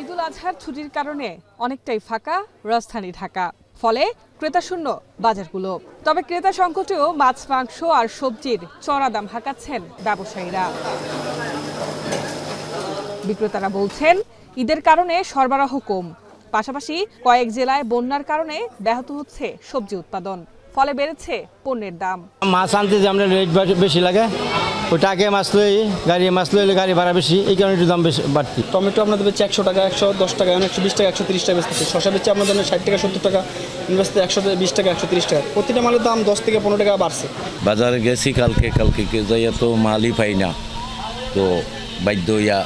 ঈদুল আজহার ছুটির কারণে অনেকটাই ফাঁকা রাজধানী ঢাকা, ফলে ক্রেতাশূন্য বাজারগুলো। তবে ক্রেতা সংকটেও মাছ, মাংস আর সবজির চড়া দাম হাঁকাচ্ছেন ব্যবসায়ীরা। বিক্রেতারা বলছেন ঈদের কারণে সরবরাহ কম, পাশাপাশি কয়েক জেলায় বন্যার কারণে ব্যাহত হচ্ছে সবজি উৎপাদন, ফলে বেড়েছে পণ্যের দাম। মাছ আনতে যে আমরা রেট বেশি লাগে, ওটা আগে মাছ লইলে গাড়ি ভাড়া বেশি, এই কারণে একটু দাম বেশি বাড়তি। টমেটো আপনাদের বেচে 100 টাকা, 110 টাকা, 120 টাকা, 130 টাকা বেচতেছে। শসা বেচে আমাদের 60 টাকা, 70 টাকা, বেচতে 120 টাকা, 130 টাকা। প্রতিটা মালের দাম 10 থেকে 15 টাকা বাড়ছে। বাজারে গেছি কালকে যাইয়া তো মালই পাই না, তো বাধ্য হইয়া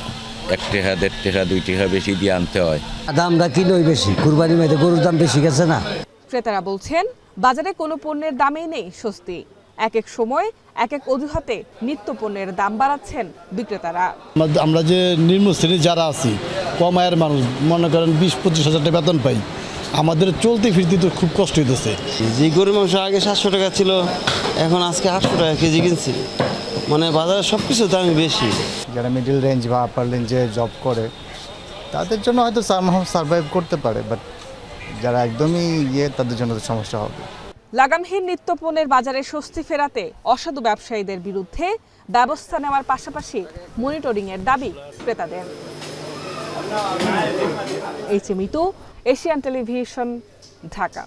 1 টাকা, 1.5 টাকা, 2 টাকা বেশি দিয়ে আনতে হয়। দামটা কিলোই বেশি, কুরবানি মেয়েতে গরুর দাম বেশি গেছে না। ক্রেতারা বলছেন বাজারে কোনো পণ্যের দামেই নেই স্বস্তি। এক এক সময় এক এক অজুহাতে নিত্য পণ্যের দাম বাড়াচ্ছেন বিক্রেতারা। আমরা যে নিম্ন শ্রেণী যারা আছি, কম আয়ের মানুষ, মনে করেন 20-25 হাজার টাকা বেতন পাই, আমাদের চলতে ফিরতে তো খুব কষ্ট হইতেছে। যে গরুর মাংস আগে 700 টাকা ছিল, এখন আজকে 800 টাকা কেজি কিনছি। মানে বাজারে সব কিছুর দামই বেশি। যারা মিডল রেঞ্জ বা আপার রেঞ্জে জব করে তাদের জন্য হয়তো সার্ভাইভ করতে পারে, বাট যারা একদমই তাদের জন্য তো সমস্যা হবে। লাগামহীন নিত্যপণ্যের বাজারে স্বস্তি ফেরাতে অসাধু ব্যবসায়ীদের বিরুদ্ধে ব্যবস্থা নেওয়ার পাশাপাশি মনিটরিংয়ের দাবি ক্রেতাদের। Mitu, Asian television, Dhaka.